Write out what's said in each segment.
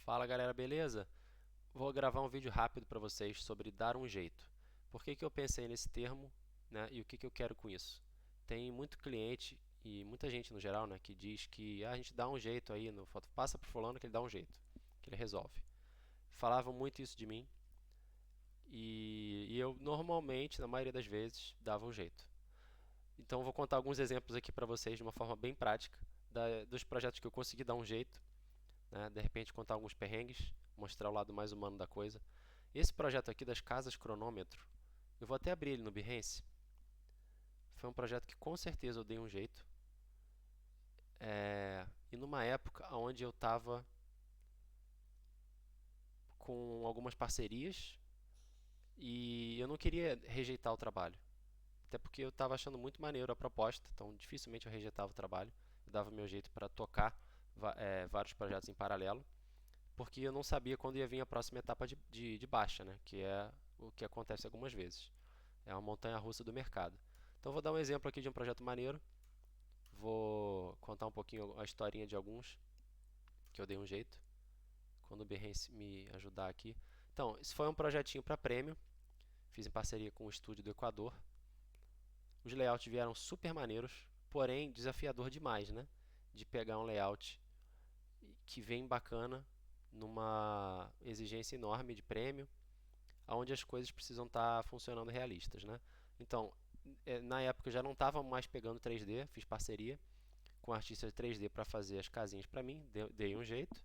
Fala galera, beleza? Vou gravar um vídeo rápido para vocês sobre dar um jeito. Por que que eu pensei nesse termo, né, e o que que eu quero com isso? Tem muito cliente e muita gente no geral, né, que diz que a gente dá um jeito aí no foto, passa pro fulano que ele dá um jeito, que ele resolve. Falavam muito isso de mim e eu normalmente, na maioria das vezes, dava um jeito. Então eu vou contar alguns exemplos aqui para vocês de uma forma bem prática dos projetos que eu consegui dar um jeito, né? De repente contar alguns perrengues, mostrar o lado mais humano da coisa. Esse projeto aqui das casas cronômetro, eu vou até abrir ele no Behance. Foi um projeto que com certeza eu dei um jeito. E numa época onde eu estava com algumas parcerias e eu não queria rejeitar o trabalho. Até porque eu estava achando muito maneiro a proposta, então dificilmente eu rejeitava o trabalho. Eu dava meu jeito para tocar vários projetos em paralelo, porque eu não sabia quando ia vir a próxima etapa de baixa, né? Que é o que acontece algumas vezes. É uma montanha-russa do mercado. Então vou dar um exemplo aqui de um projeto maneiro. Vou contar um pouquinho a historinha de alguns que eu dei um jeito. Quando o Behance me ajudar aqui. Então, isso foi um projetinho para prêmio. Fiz em parceria com o estúdio do Equador. Os layouts vieram super maneiros, porém desafiador demais, né? De pegar um layout que vem bacana numa exigência enorme de prêmio, onde as coisas precisam estar funcionando realistas, né? Então, na época eu já não estava mais pegando 3D, fiz parceria com artistas 3D para fazer as casinhas para mim, dei um jeito.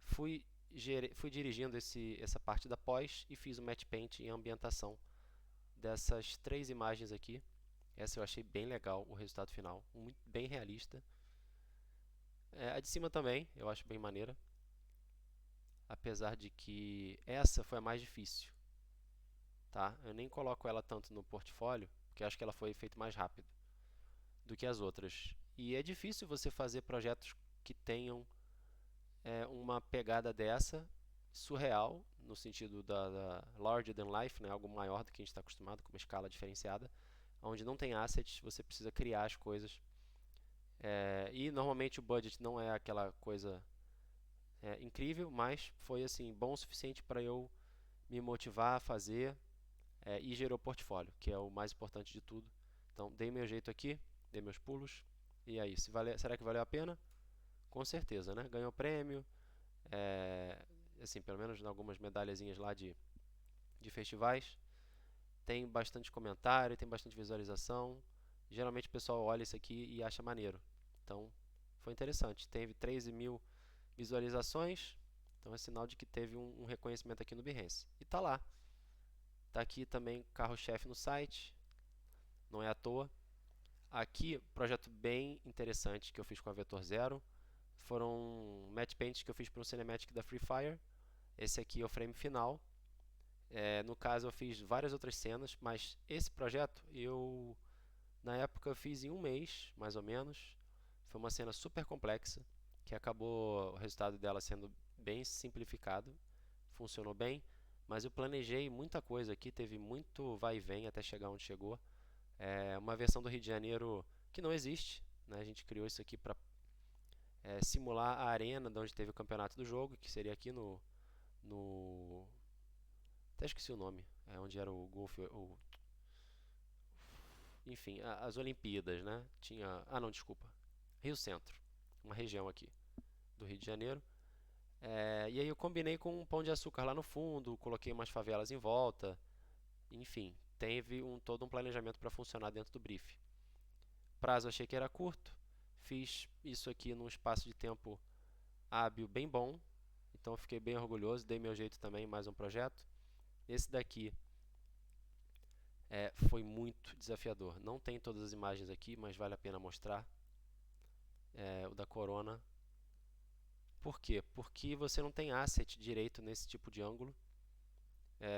Fui dirigindo essa parte da pós e fiz o match paint em ambientação dessas três imagens aqui. Essa eu achei bem legal, o resultado final, muito, bem realista. A de cima também, eu acho bem maneira, apesar de que essa foi a mais difícil, tá? Eu nem coloco ela tanto no portfólio, porque acho que ela foi feita mais rápido do que as outras. E é difícil você fazer projetos que tenham uma pegada dessa, surreal, no sentido da larger than life, né? Algo maior do que a gente está acostumado, com uma escala diferenciada, onde não tem assets, você precisa criar as coisas. E normalmente o budget não é aquela coisa incrível, mas foi assim bom o suficiente para eu me motivar a fazer e gerou portfólio, que é o mais importante de tudo. Então, dei meu jeito aqui, dei meus pulos. E aí, será que valeu a pena? Com certeza, né? Ganhou prêmio, é, assim, pelo menos algumas medalhazinhas lá de festivais. Tem bastante comentário, tem bastante visualização. Geralmente o pessoal olha isso aqui e acha maneiro. Então, foi interessante. Teve 13 mil visualizações, então é sinal de que teve um reconhecimento aqui no Behance. E tá lá. Tá aqui também carro-chefe no site, não é à toa. Aqui, projeto bem interessante que eu fiz com a Vetor Zero. Foram match paints que eu fiz para um cinematic da Free Fire. Esse aqui é o frame final. No caso, eu fiz várias outras cenas, mas esse projeto na época, eu fiz em um mês, mais ou menos. Foi uma cena super complexa, que acabou o resultado dela sendo bem simplificado. Funcionou bem, mas eu planejei muita coisa aqui, teve muito vai e vem até chegar onde chegou. Uma versão do Rio de Janeiro que não existe, né? A gente criou isso aqui para simular a arena de onde teve o campeonato do jogo, que seria aqui no até esqueci o nome, onde era o golfe, enfim, as Olimpíadas, né? Tinha, não, desculpa, Rio Centro, uma região aqui do Rio de Janeiro. E aí eu combinei com um pão de açúcar lá no fundo, coloquei umas favelas em volta, enfim, teve todo um planejamento para funcionar dentro do brief. Prazo achei que era curto, fiz isso aqui num espaço de tempo hábil bem bom, então eu fiquei bem orgulhoso, dei meu jeito também, mais um projeto. Esse daqui foi muito desafiador. Não tem todas as imagens aqui, mas vale a pena mostrar. O da Corona. Por quê? Porque você não tem asset direito nesse tipo de ângulo.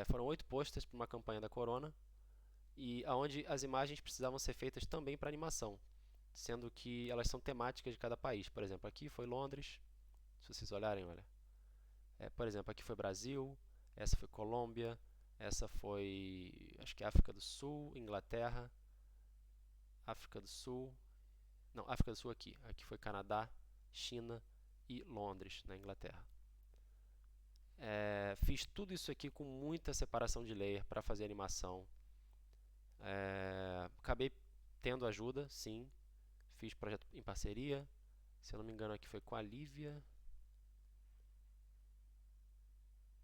Foram 8 posters para uma campanha da Corona e aonde as imagens precisavam ser feitas também para animação, sendo que elas são temáticas de cada país. Por exemplo, aqui foi Londres, se vocês olharem, olha. Por exemplo, aqui foi Brasil, essa foi Colômbia, essa foi, acho que África do Sul, Inglaterra, África do Sul, não, África do Sul aqui. Aqui foi Canadá, China e Londres, na Inglaterra. Fiz tudo isso aqui com muita separação de layer para fazer animação. Acabei tendo ajuda, sim. Fiz projeto em parceria. Se eu não me engano, aqui foi com a Lívia.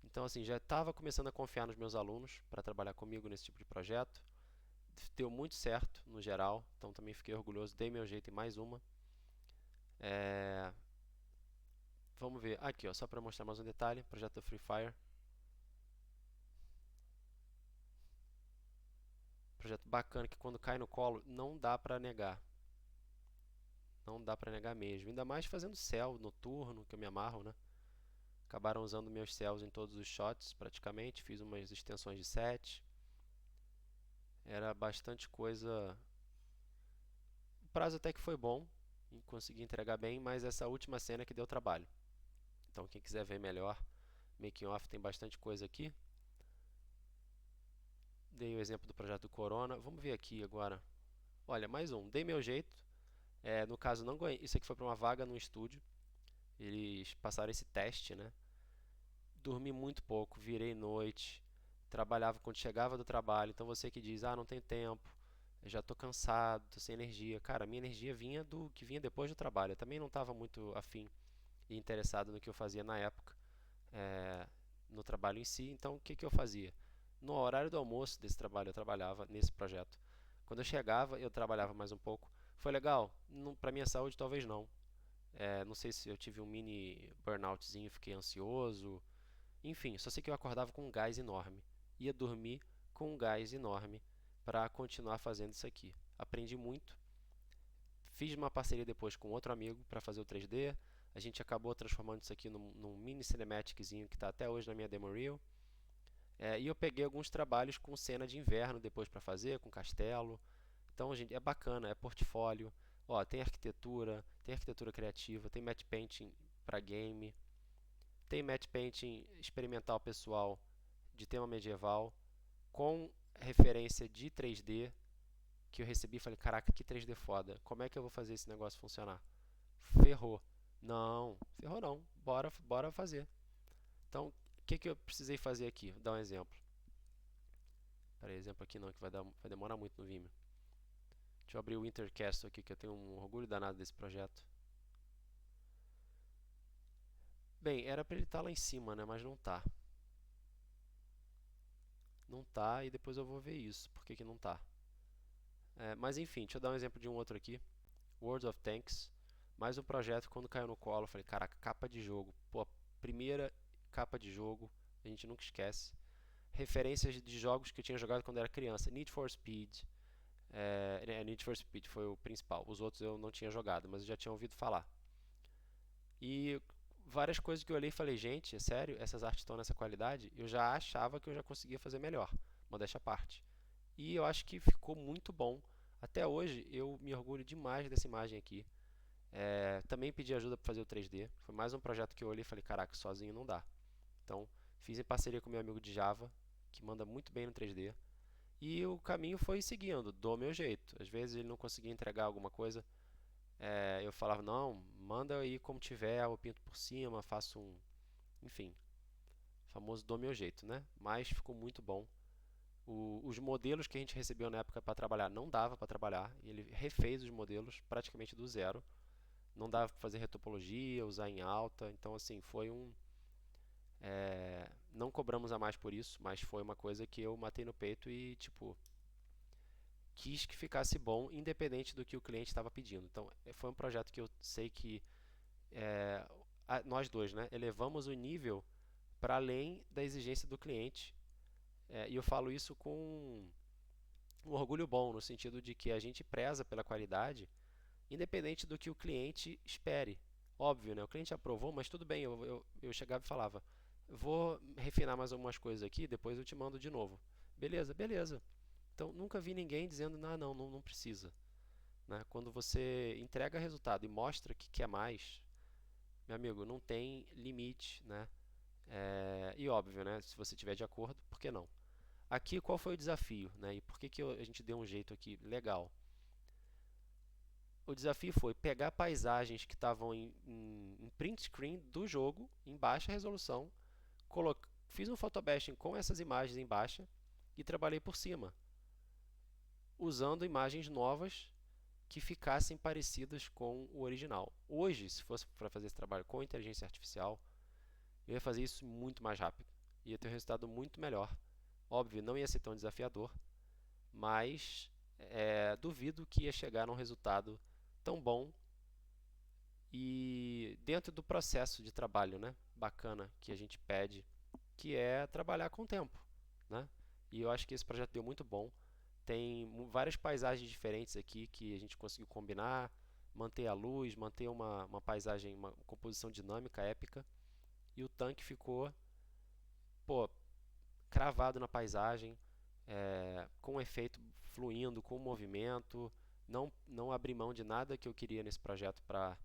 Então, assim, já estava começando a confiar nos meus alunos para trabalhar comigo nesse tipo de projeto. Deu muito certo, no geral. Então, também fiquei orgulhoso. Dei meu jeito em mais uma. É, Vamos ver. Aqui, ó, só para mostrar mais um detalhe. Projeto do Free Fire. Projeto bacana que quando cai no colo não dá para negar. Não dá para negar mesmo. Ainda mais fazendo céu noturno, que eu me amarro, né? Acabaram usando meus céus em todos os shots, praticamente. Fiz umas extensões de set. Era bastante coisa. O prazo até que foi bom, e consegui entregar bem, mas essa última cena que deu trabalho. Então, quem quiser ver melhor, making off tem bastante coisa aqui. Dei o exemplo do projeto do Corona. Vamos ver aqui agora. Olha, mais um. Dei meu jeito. No caso, não ganhei. Isso aqui foi para uma vaga no estúdio. Eles passaram esse teste, né? Dormi muito pouco, virei noite, trabalhava quando chegava do trabalho. Então você que diz, não tem tempo, eu já estou cansado, estou sem energia. Cara, a minha energia vinha do que vinha depois do trabalho. Eu também não estava muito afim e interessado no que eu fazia na época, é, no trabalho em si. Então o que, que eu fazia? No horário do almoço desse trabalho, eu trabalhava nesse projeto. Quando eu chegava, eu trabalhava mais um pouco. Foi legal? Para minha saúde, talvez não. Não sei se eu tive um mini burnoutzinho, fiquei ansioso. Enfim, só sei que eu acordava com um gás enorme. Ia dormir com um gás enorme para continuar fazendo isso aqui. Aprendi muito. Fiz uma parceria depois com outro amigo para fazer o 3D. A gente acabou transformando isso aqui num mini cinematiczinho que está até hoje na minha demo reel. E eu peguei alguns trabalhos com cena de inverno depois para fazer, com castelo. Então, gente, é bacana, é portfólio. Ó, tem arquitetura criativa, tem matte painting para game, tem matte painting experimental pessoal de tema medieval, com referência de 3D, que eu recebi e falei, caraca, que 3D foda, como é que eu vou fazer esse negócio funcionar? Ferrou. Não, ferrou não, bora fazer. Então, o que, que eu precisei fazer aqui? Vou dar um exemplo. Para exemplo aqui não, que vai demorar muito no Vimeo. Deixa eu abrir o Wintercastle aqui, que eu tenho um orgulho danado desse projeto. Bem, era para ele estar lá em cima, né? Mas não tá. Não tá e depois eu vou ver isso. Por que que não tá? Mas enfim, deixa eu dar um exemplo de um outro aqui. World of Tanks. Mais um projeto, quando caiu no colo, eu falei, caraca, capa de jogo. Pô, primeira capa de jogo, a gente nunca esquece. Referências de jogos que eu tinha jogado quando era criança. Need for Speed. Need for Speed foi o principal. Os outros eu não tinha jogado, mas eu já tinha ouvido falar. E várias coisas que eu olhei e falei, gente, é sério? Essas artes estão nessa qualidade? Eu já achava que eu já conseguia fazer melhor, modéstia à parte. E eu acho que ficou muito bom. Até hoje eu me orgulho demais dessa imagem aqui. Também pedi ajuda para fazer o 3D. Foi mais um projeto que eu olhei e falei, caraca, sozinho não dá. Então fiz em parceria com meu amigo de Java, que manda muito bem no 3D. E o caminho foi seguindo, do meu jeito. Às vezes ele não conseguia entregar alguma coisa, eu falava, não, manda aí como tiver, eu pinto por cima, faço um. Enfim, famoso do meu jeito, né? Mas ficou muito bom. Os modelos que a gente recebeu na época para trabalhar não dava para trabalhar, e ele refez os modelos praticamente do zero. Não dava para fazer retopologia, usar em alta, então assim, foi um. Não cobramos a mais por isso, mas foi uma coisa que eu matei no peito e, tipo, quis que ficasse bom, independente do que o cliente estava pedindo. Então, foi um projeto que eu sei que é, nós dois, né, elevamos o nível para além da exigência do cliente. E eu falo isso com um orgulho bom, no sentido de que a gente preza pela qualidade, independente do que o cliente espere. Óbvio, né? O cliente aprovou, mas tudo bem, eu chegava e falava, vou refinar mais algumas coisas aqui, depois eu te mando de novo. Beleza, beleza. Então, nunca vi ninguém dizendo, não precisa. Né? Quando você entrega resultado e mostra que quer mais, meu amigo, não tem limite, né? E óbvio, né? Se você estiver de acordo, por que não? Aqui, qual foi o desafio, né? E por que, que a gente deu um jeito aqui legal? O desafio foi pegar paisagens que estavam em print screen do jogo, em baixa resolução, Fiz um photobashing com essas imagens em baixa e trabalhei por cima, usando imagens novas que ficassem parecidas com o original. Hoje, se fosse para fazer esse trabalho com inteligência artificial, eu ia fazer isso muito mais rápido. Ia ter um resultado muito melhor. Óbvio, não ia ser tão desafiador, mas duvido que ia chegar num resultado tão bom e dentro do processo de trabalho, né, bacana que a gente pede, que é trabalhar com o tempo, né? E eu acho que esse projeto deu muito bom. Tem várias paisagens diferentes aqui que a gente conseguiu combinar, manter a luz, manter uma paisagem, uma composição dinâmica, épica, e o tanque ficou, pô, cravado na paisagem, com o efeito fluindo, com o movimento. Não abri mão de nada que eu queria nesse projeto para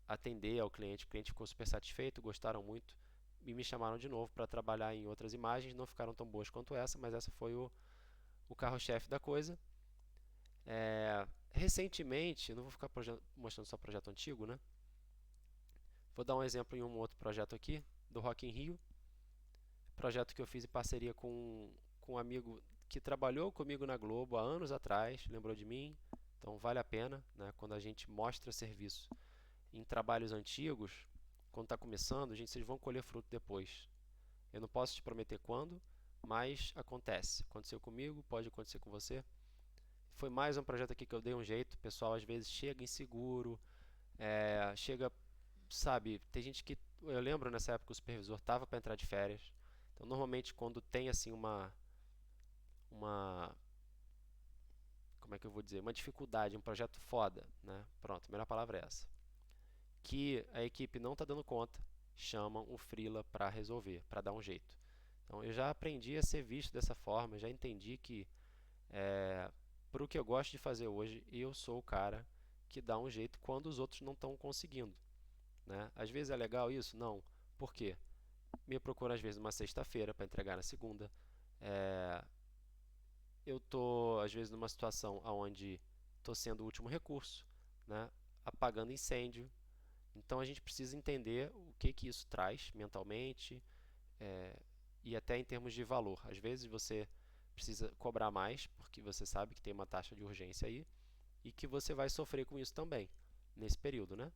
atender ao cliente. O cliente ficou super satisfeito, gostaram muito e me chamaram de novo para trabalhar em outras imagens. Não ficaram tão boas quanto essa, mas essa foi o carro-chefe da coisa. Recentemente, eu não vou ficar mostrando só projeto antigo, né? Vou dar um exemplo em um outro projeto aqui, do Rock in Rio. Projeto que eu fiz em parceria com um amigo que trabalhou comigo na Globo há anos atrás, lembrou de mim. Então vale a pena, né? Quando a gente mostra serviço em trabalhos antigos, quando está começando, vocês vão colher fruto depois. Eu não posso te prometer quando, mas acontece. Aconteceu comigo, pode acontecer com você. Foi mais um projeto aqui que eu dei um jeito. O pessoal às vezes chega inseguro, chega, sabe, tem gente que, eu lembro nessa época o supervisor estava para entrar de férias. Então normalmente quando tem assim uma, como é que eu vou dizer, uma dificuldade, um projeto foda, né? Pronto, a melhor palavra é essa. Que a equipe não está dando conta, chamam o freela para resolver, para dar um jeito. Então eu já aprendi a ser visto dessa forma, já entendi que para o que eu gosto de fazer hoje, eu sou o cara que dá um jeito quando os outros não estão conseguindo, né? Às vezes é legal isso? Não. Por quê? Me procura às vezes numa sexta-feira para entregar na segunda. É, eu estou às vezes numa situação onde estou sendo o último recurso, né? Apagando incêndio. Então a gente precisa entender o que isso traz mentalmente, é, e até em termos de valor. Às vezes você precisa cobrar mais porque você sabe que tem uma taxa de urgência aí e que você vai sofrer com isso também nesse período, né?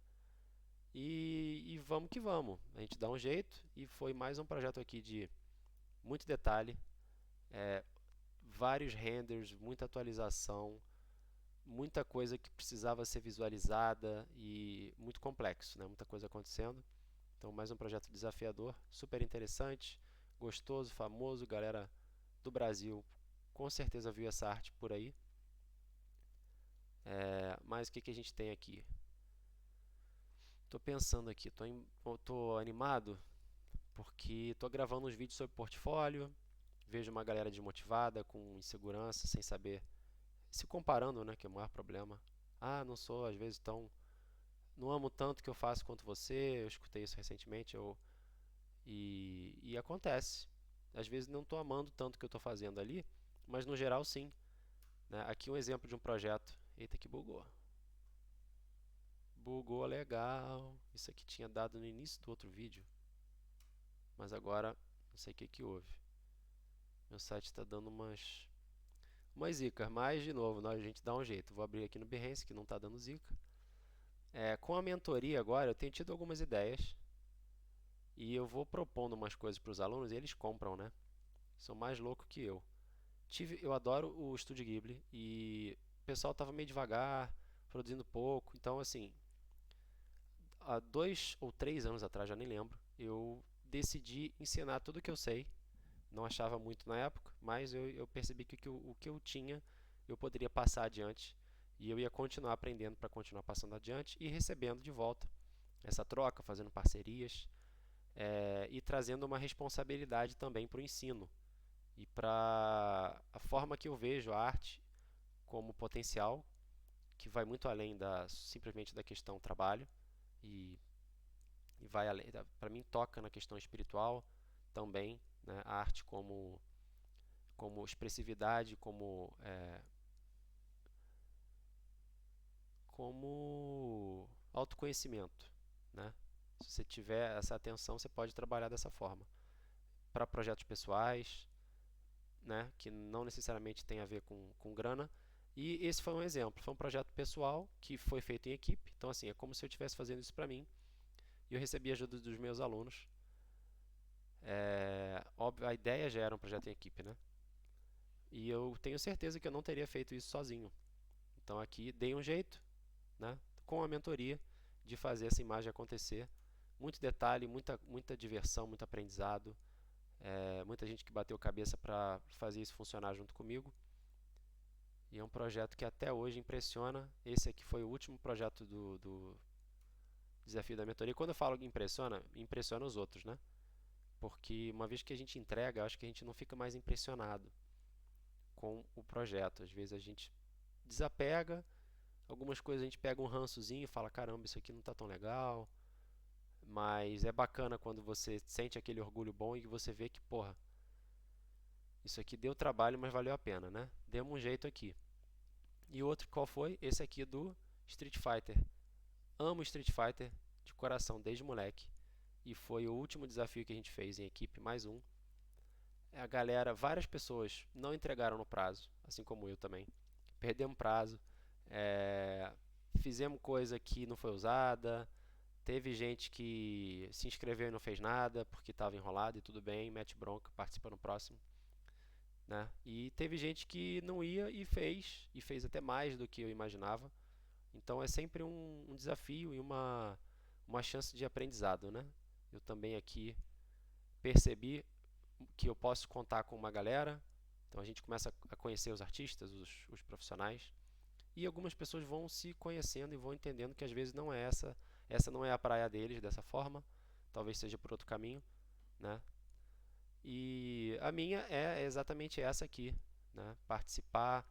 E vamos que vamos. A gente dá um jeito e foi mais um projeto aqui de muito detalhe, é, vários renders, muita atualização, muita coisa que precisava ser visualizada e muito complexo, né? Muita coisa acontecendo. Então, mais um projeto desafiador, super interessante, gostoso, famoso, galera do Brasil com certeza viu essa arte por aí. Mas o que a gente tem aqui? Estou pensando aqui, estou animado porque estou gravando uns vídeos sobre portfólio, vejo uma galera desmotivada, com insegurança, sem saber, se comparando, né, que é o maior problema. Ah, não sou, às vezes, não amo tanto o que eu faço quanto você. Eu escutei isso recentemente, e acontece. Às vezes não estou amando tanto o que eu estou fazendo ali, mas no geral sim, né? Aqui um exemplo de um projeto. Eita, que bugou. Bugou legal. Isso aqui tinha dado no início do outro vídeo, mas agora não sei o que houve. Meu site está dando umas zicas, mas de novo, a gente dá um jeito. Vou abrir aqui no Behance que não está dando zica. Com a mentoria agora eu tenho tido algumas ideias e eu vou propondo umas coisas para os alunos e eles compram, né? São mais loucos que eu. Eu adoro o Estúdio Ghibli e o pessoal estava meio devagar, produzindo pouco. Então, assim, há 2 ou 3 anos atrás, já nem lembro, eu decidi ensinar tudo o que eu sei. Não achava muito na época, mas eu percebi que o que eu tinha eu poderia passar adiante e eu ia continuar aprendendo para continuar passando adiante e recebendo de volta essa troca, fazendo parcerias, e trazendo uma responsabilidade também para o ensino e para a forma que eu vejo a arte como potencial, que vai muito além simplesmente da questão trabalho e, e vai além, para mim toca na questão espiritual também, né? A arte como expressividade, como autoconhecimento, né? Se você tiver essa atenção, você pode trabalhar dessa forma. Para projetos pessoais, né, que não necessariamente tem a ver com grana. E esse foi um exemplo, foi um projeto pessoal que foi feito em equipe. Então, assim, é como se eu estivesse fazendo isso para mim e eu recebi a ajuda dos meus alunos. Óbvio, a ideia já era um projeto em equipe, né? E eu tenho certeza que eu não teria feito isso sozinho. Então, aqui dei um jeito, né, com a mentoria, de fazer essa imagem acontecer. Muito detalhe, muita diversão, muito aprendizado. Muita gente que bateu cabeça para fazer isso funcionar junto comigo. E é um projeto que até hoje impressiona. Esse aqui foi o último projeto do desafio da mentoria. E quando eu falo que impressiona, impressiona os outros, né? Porque uma vez que a gente entrega, eu acho que a gente não fica mais impressionado com o projeto. Às vezes a gente desapega, algumas coisas a gente pega um rançozinho e fala, caramba, isso aqui não está tão legal. Mas é bacana quando você sente aquele orgulho bom e você vê que, porra, isso aqui deu trabalho, mas valeu a pena, né? Demos um jeito aqui. E o outro qual foi? Esse aqui do Street Fighter. Amo Street Fighter de coração desde moleque. E foi o último desafio que a gente fez em equipe, mais um. A galera, várias pessoas não entregaram no prazo, assim como eu também. Perdemos prazo, é, fizemos coisa que não foi usada. Teve gente que se inscreveu e não fez nada porque estava enrolado e tudo bem, mete bronca, participa no próximo. Né? E teve gente que não ia e fez até mais do que eu imaginava. Então é sempre um desafio e uma chance de aprendizado, né? Eu também aqui percebi que eu posso contar com uma galera, então a gente começa a conhecer os artistas, os profissionais, e algumas pessoas vão se conhecendo e vão entendendo que às vezes não é essa não é a praia deles dessa forma, talvez seja por outro caminho, né? E a minha é exatamente essa aqui, né? Participar,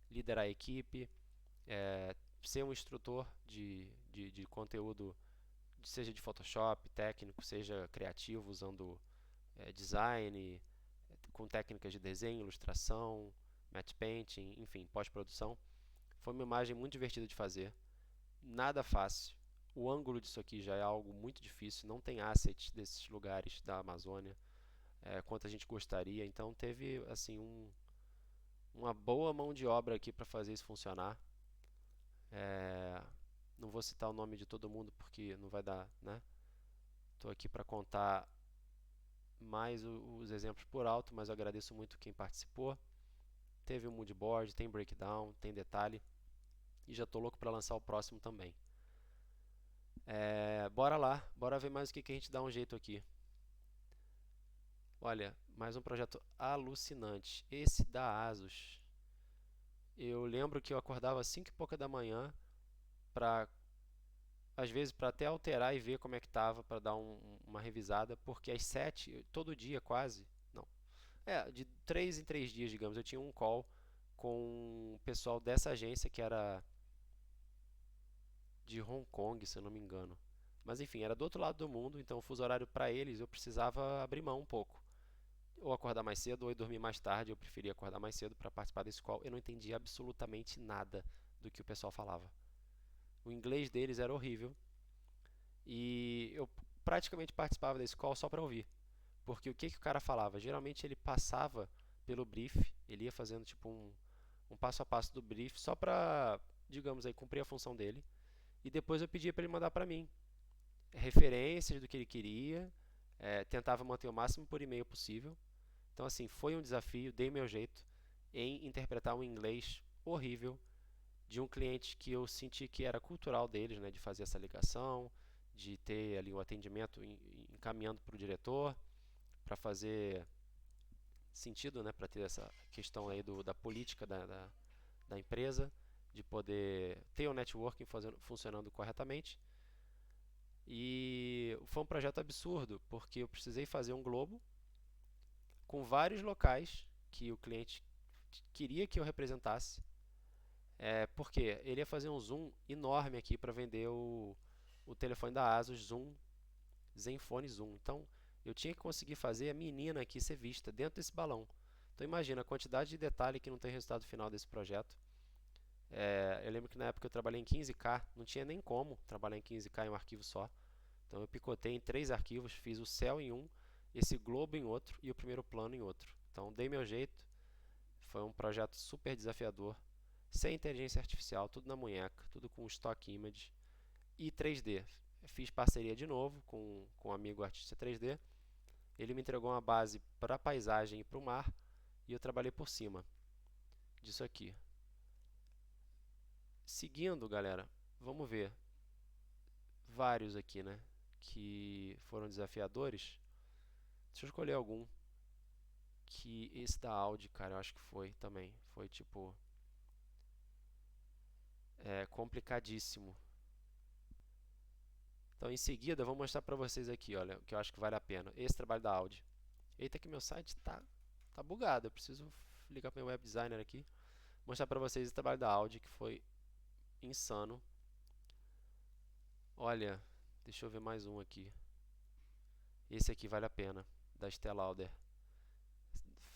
liderar a equipe, ser um instrutor de conteúdo, seja de Photoshop, técnico, seja criativo, usando design, com técnicas de desenho, ilustração, matte painting, enfim, pós-produção. Foi uma imagem muito divertida de fazer, nada fácil. O ângulo disso aqui já é algo muito difícil, não tem assets desses lugares da Amazônia, quanto a gente gostaria. Então teve assim uma boa mão de obra aqui para fazer isso funcionar. É, não vou citar o nome de todo mundo porque não vai dar, né? Estou aqui para contar mais os exemplos por alto, mas eu agradeço muito quem participou. Teve um mood board, tem breakdown, tem detalhe. E já estou louco para lançar o próximo também. Bora lá, bora ver mais o que a gente dá um jeito aqui. Olha, mais um projeto alucinante. Esse da Asus. Eu lembro que eu acordava às 5 e pouca da manhã para às vezes para até alterar e ver como é que estava para dar uma revisada, porque às 7, todo dia quase, não, de 3 em 3 dias, digamos, eu tinha um call com o pessoal dessa agência que era de Hong Kong, se eu não me engano. Mas enfim, era do outro lado do mundo, então o fuso horário para eles eu precisava abrir mão um pouco. Ou acordar mais cedo ou dormir mais tarde, eu preferia acordar mais cedo para participar desse call. Eu não entendia absolutamente nada do que o pessoal falava. O inglês deles era horrível e eu praticamente participava desse call só para ouvir. Porque o que o cara falava? Geralmente ele passava pelo brief, ele ia fazendo tipo um passo a passo do brief só para, digamos aí, cumprir a função dele. E depois eu pedia para ele mandar para mim referências do que ele queria, tentava manter o máximo por e-mail possível. Então assim, foi um desafio, dei meu jeito em interpretar um inglês horrível de um cliente que eu senti que era cultural deles, né, de fazer essa ligação, de ter ali o atendimento encaminhando para o diretor, para fazer sentido, né, para ter essa questão aí da política da empresa, de poder ter o networking funcionando corretamente. E foi um projeto absurdo, porque eu precisei fazer um globo com vários locais que o cliente queria que eu representasse. Porque ele ia fazer um zoom enorme aqui para vender o telefone da Asus Zoom, Zenfone Zoom. Então eu tinha que conseguir fazer a menina aqui ser vista dentro desse balão. Então imagina a quantidade de detalhe que não tem resultado final desse projeto. Eu lembro que na época eu trabalhei em 15K, não tinha nem como trabalhar em 15K em um arquivo só. Então eu picotei em 3 arquivos, fiz o céu em um, esse globo em outro e o primeiro plano em outro. Então dei meu jeito, foi um projeto super desafiador, sem inteligência artificial, tudo na munheca, tudo com stock image e 3D. Fiz parceria de novo com um amigo artista 3D, ele me entregou uma base para a paisagem e para o mar e eu trabalhei por cima disso aqui. Seguindo, galera, vamos ver vários aqui, né, que foram desafiadores. Deixa eu escolher algum. Que esse da Audi, cara, eu acho que foi também. Foi tipo complicadíssimo. Então, em seguida, eu vou mostrar pra vocês aqui, olha, o que eu acho que vale a pena. Esse trabalho da Audi. Eita, que meu site tá bugado. Eu preciso ligar para meu web designer aqui. Mostrar pra vocês esse trabalho da Audi, que foi insano. Olha, deixa eu ver mais um aqui. Esse aqui vale a pena, da Estée Lauder.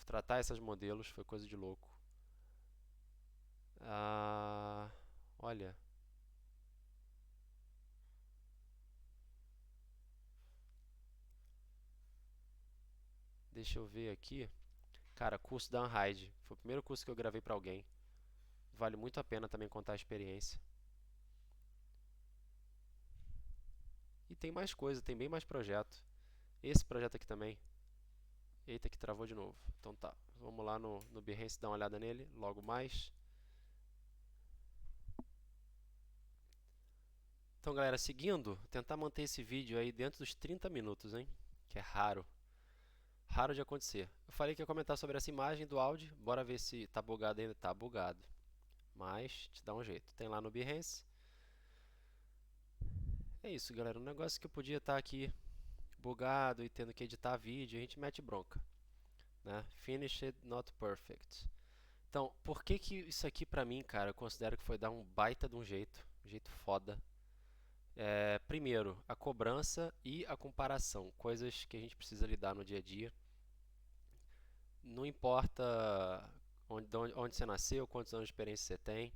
Tratar esses modelos foi coisa de louco. Olha, deixa eu ver aqui. Cara, curso da Unhide. Foi o primeiro curso que eu gravei pra alguém. Vale muito a pena também contar a experiência. E tem mais coisa, tem bem mais projeto. Esse projeto aqui também. Eita, que travou de novo. Então tá, vamos lá no Behance dar uma olhada nele, logo mais. Então galera, seguindo, tentar manter esse vídeo aí dentro dos 30 minutos, hein? Que é raro. Raro de acontecer. Eu falei que ia comentar sobre essa imagem do Audi. Bora ver se tá bugado ainda. Tá bugado. Mas te dá um jeito. Tem lá no Behance. É isso, galera. Um negócio que eu podia estar aqui bugado e tendo que editar vídeo, a gente mete bronca, né? Finished, not perfect. Então, por que que isso aqui pra mim, cara, eu considero que foi dar um baita de um jeito foda. Primeiro, a cobrança e a comparação, coisas que a gente precisa lidar no dia a dia. Não importa onde você nasceu, quantos anos de experiência você tem,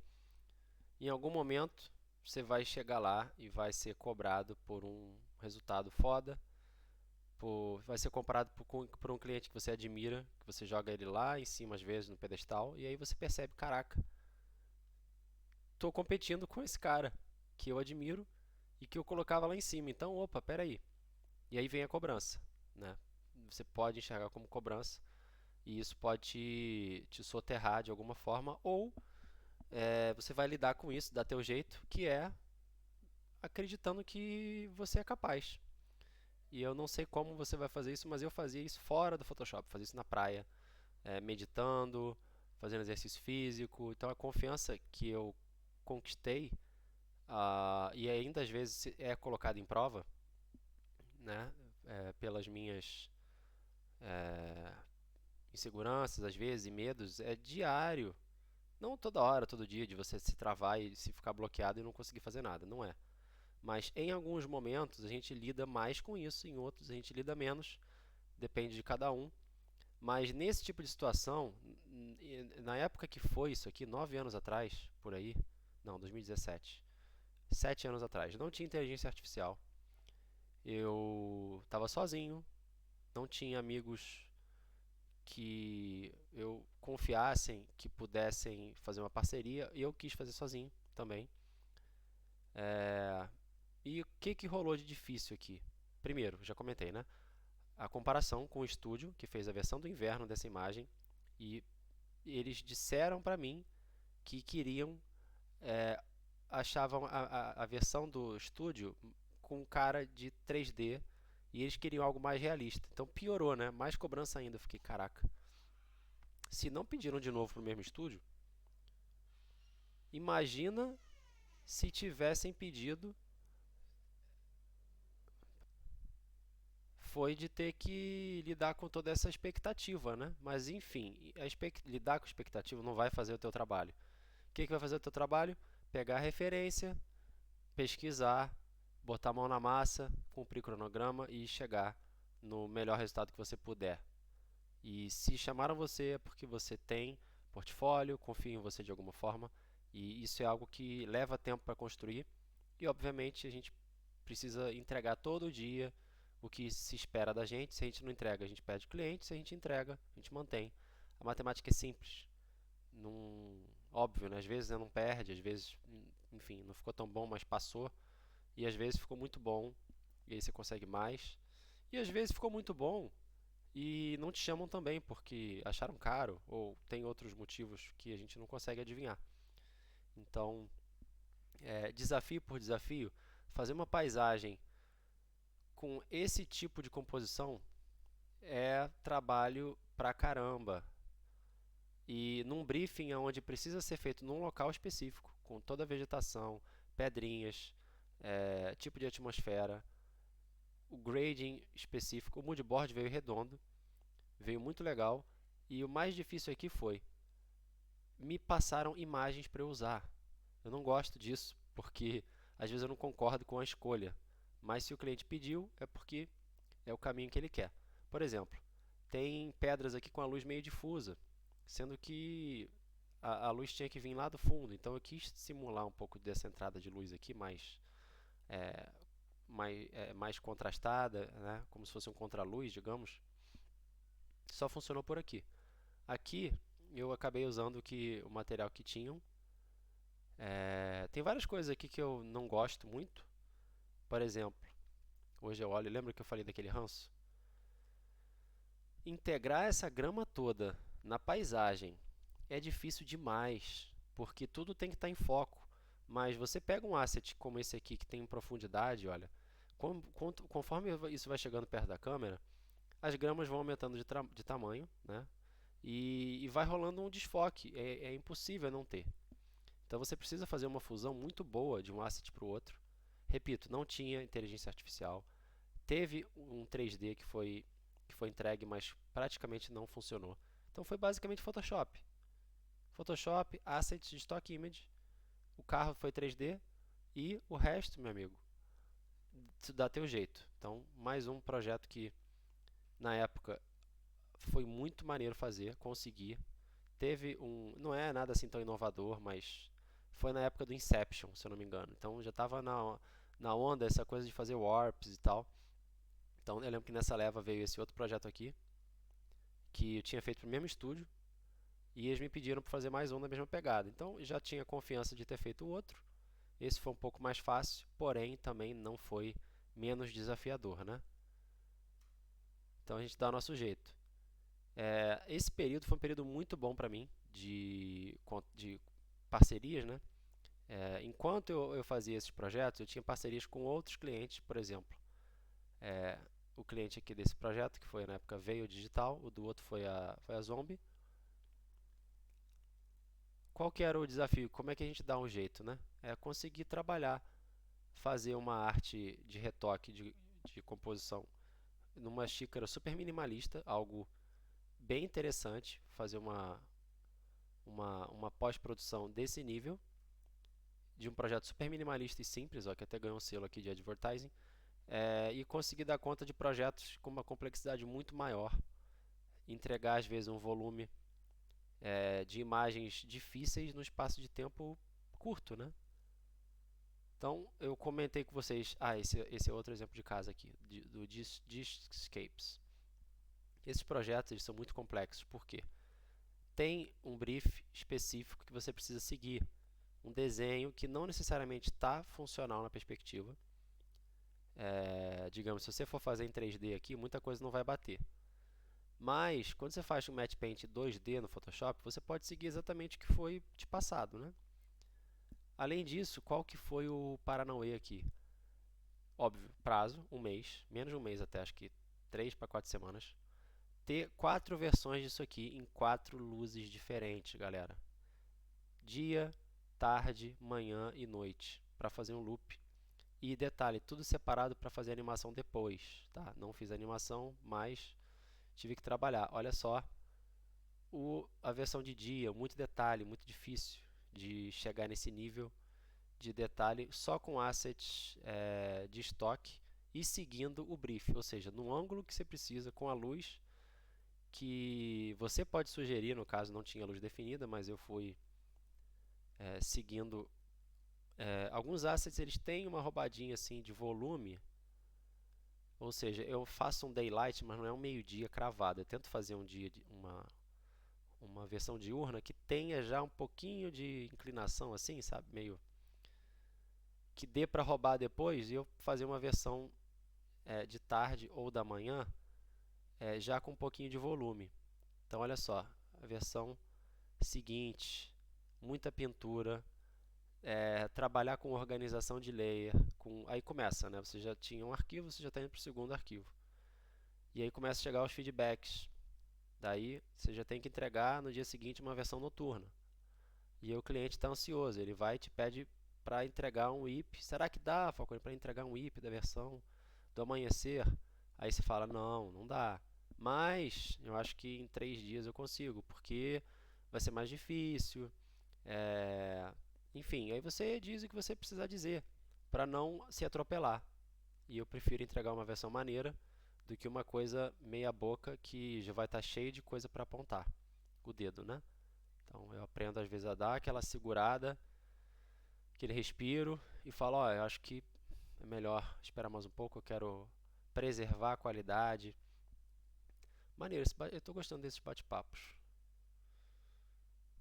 em algum momento você vai chegar lá e vai ser cobrado por um resultado foda, vai ser comparado por um cliente que você admira, que você joga ele lá em cima às vezes no pedestal, e aí você percebe, caraca, estou competindo com esse cara que eu admiro e que eu colocava lá em cima, então opa, peraí. E aí vem a cobrança, né? Você pode enxergar como cobrança e isso pode te soterrar de alguma forma, ou você vai lidar com isso, dar teu jeito, que é acreditando que você é capaz. E eu não sei como você vai fazer isso, mas eu fazia isso fora do Photoshop, fazia isso na praia, meditando, fazendo exercício físico. Então a confiança que eu conquistei, e ainda às vezes é colocada em prova, né, pelas minhas inseguranças às vezes e medos, é diário. Não toda hora, todo dia, de você se travar e se ficar bloqueado e não conseguir fazer nada, não é. Mas em alguns momentos a gente lida mais com isso, em outros a gente lida menos, depende de cada um. Mas nesse tipo de situação, na época que foi isso aqui, 9 anos atrás, por aí, não, 2017, 7 anos atrás, não tinha inteligência artificial. Eu estava sozinho, não tinha amigos que eu confiassem, que pudessem fazer uma parceria, e eu quis fazer sozinho também. E o que rolou de difícil aqui? Primeiro, já comentei, né? A comparação com o estúdio, que fez a versão do inverno dessa imagem, e eles disseram para mim que queriam, achavam a versão do estúdio com cara de 3D e eles queriam algo mais realista. Então piorou, né? Mais cobrança ainda. Eu fiquei, caraca. Se não pediram de novo pro mesmo estúdio, imagina se tivessem pedido, foi de ter que lidar com toda essa expectativa, né? Mas enfim, lidar com expectativa não vai fazer o teu trabalho. O que vai fazer o teu trabalho? Pegar a referência, pesquisar, botar a mão na massa, cumprir cronograma e chegar no melhor resultado que você puder. E se chamaram você é porque você tem portfólio, confiam em você de alguma forma, e isso é algo que leva tempo para construir. E obviamente a gente precisa entregar todo dia o que se espera da gente. Se a gente não entrega, a gente perde cliente. Se a gente entrega, a gente mantém. A matemática é simples. Não, óbvio, né? Às vezes não perde, às vezes, enfim, não ficou tão bom, mas passou. E às vezes ficou muito bom e aí você consegue mais. E às vezes ficou muito bom e não te chamam também porque acharam caro ou tem outros motivos que a gente não consegue adivinhar. Então, desafio por desafio, fazer uma paisagem com esse tipo de composição é trabalho pra caramba. E num briefing onde precisa ser feito num local específico, com toda a vegetação, pedrinhas, tipo de atmosfera, o grading específico, o moodboard veio redondo, veio muito legal. E o mais difícil aqui foi, me passaram imagens para eu usar. Eu não gosto disso, porque às vezes eu não concordo com a escolha. Mas se o cliente pediu, é porque é o caminho que ele quer. Por exemplo, tem pedras aqui com a luz meio difusa, sendo que a luz tinha que vir lá do fundo. Então eu quis simular um pouco dessa entrada de luz aqui é, mais contrastada, né? Como se fosse um contraluz, digamos. Só funcionou por aqui. Aqui eu acabei usando o material que tinham. Tem várias coisas aqui que eu não gosto muito. Por exemplo, hoje eu olho, lembra que eu falei daquele ranço? Integrar essa grama toda na paisagem é difícil demais, porque tudo tem que estar em foco. Mas você pega um asset como esse aqui que tem profundidade, olha, conforme isso vai chegando perto da câmera, as gramas vão aumentando de tamanho, né? E vai rolando um desfoque. É impossível não ter. Então você precisa fazer uma fusão muito boa de um asset para o outro. Repito, não tinha inteligência artificial. Teve um 3D que foi entregue, mas praticamente não funcionou. Então foi basicamente Photoshop. Photoshop, assets de stock image, o carro foi 3D e o resto, meu amigo, dá teu jeito. Então, mais um projeto que na época foi muito maneiro fazer, conseguir. Teve não é nada assim tão inovador, mas foi na época do Inception, se eu não me engano. Então já estava na onda essa coisa de fazer warps e tal. Então eu lembro que nessa leva veio esse outro projeto aqui, que eu tinha feito para o mesmo estúdio, e eles me pediram para fazer mais um na mesma pegada. Então já tinha confiança de ter feito o outro. Esse foi um pouco mais fácil, porém também não foi menos desafiador, né? Então a gente dá o nosso jeito. Esse período foi um período muito bom para mim de parcerias, né? Enquanto eu fazia esses projetos, eu tinha parcerias com outros clientes, por exemplo, é, o cliente aqui desse projeto, que foi na época Veio Digital, o do outro foi a Zombie. Qual que era o desafio? Como é que a gente dá um jeito, né? É conseguir trabalhar, fazer uma arte de retoque, de composição, numa xícara super minimalista, algo bem interessante, fazer uma pós-produção desse nível, de um projeto super minimalista e simples, ó, que até ganhou um selo aqui de advertising, e conseguir dar conta de projetos com uma complexidade muito maior, entregar às vezes um volume de imagens difíceis no espaço de tempo curto, né? Então eu comentei com vocês, esse é outro exemplo de casa aqui, do Discscapes. Esses projetos eles são muito complexos, por quê? Tem um brief específico que você precisa seguir, um desenho que não necessariamente está funcional na perspectiva. Digamos, se você for fazer em 3D aqui, muita coisa não vai bater. Mas, quando você faz um Matte Paint 2D no Photoshop, você pode seguir exatamente o que foi te passado, né? Além disso, qual que foi o Paranauê aqui? Óbvio, prazo, um mês, menos de um mês até, acho que 3 para 4 semanas. Ter 4 versões disso aqui em 4 luzes diferentes, galera. Dia, tarde, manhã e noite, para fazer um loop. E detalhe, tudo separado para fazer animação depois, tá? Não fiz animação, mas tive que trabalhar. Olha só, a versão de dia, muito detalhe, muito difícil de chegar nesse nível de detalhe só com assets de estoque e seguindo o brief, ou seja, no ângulo que você precisa, com a luz que você pode sugerir, no caso não tinha luz definida, mas eu fui seguindo Alguns assets eles têm uma roubadinha assim de volume, ou seja, eu faço um daylight, mas não é um meio-dia cravado. Eu tento fazer uma versão diurna que tenha já um pouquinho de inclinação assim, sabe? Meio que dê para roubar depois e eu fazer uma versão de tarde ou da manhã já com um pouquinho de volume. Então, olha só, a versão seguinte, muita pintura, trabalhar com organização de layer, aí começa, né? Você já tinha um arquivo, você já está indo para o segundo arquivo. E aí começa a chegar os feedbacks. Daí você já tem que entregar no dia seguinte uma versão noturna. E aí o cliente está ansioso, ele vai e te pede para entregar um IP. Será que dá, Falcone, para entregar um IP da versão do amanhecer? Aí você fala, não, não dá. Mas eu acho que em 3 dias eu consigo, porque vai ser mais difícil. É... Enfim, aí você diz o que você precisar dizer para não se atropelar. E eu prefiro entregar uma versão maneira do que uma coisa meia boca que já vai estar cheio de coisa para apontar o dedo, né? Então eu aprendo às vezes a dar aquela segurada, aquele respiro e falo, ó, eu acho que é melhor esperar mais um pouco, eu quero preservar a qualidade. Maneiro, eu estou gostando desses bate-papos.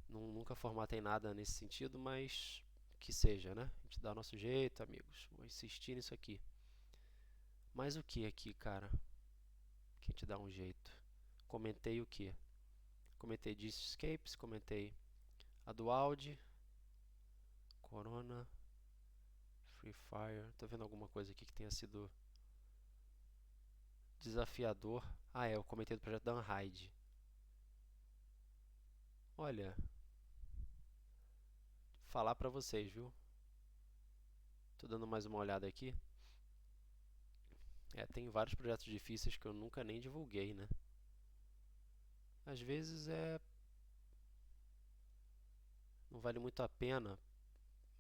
Nunca formatei nada nesse sentido, mas que seja, né? A gente dá o nosso jeito, amigos. Vou insistir nisso aqui. Mas o que aqui, cara? Que a gente dá um jeito. Comentei o que? Comentei Escapes, comentei a do Audi, Corona, Free Fire. Tô vendo alguma coisa aqui que tenha sido desafiador. Eu comentei do projeto da Unhide. Olha, falar pra vocês, viu? Tô dando mais uma olhada aqui. Tem vários projetos difíceis que eu nunca nem divulguei, né? Às vezes não vale muito a pena,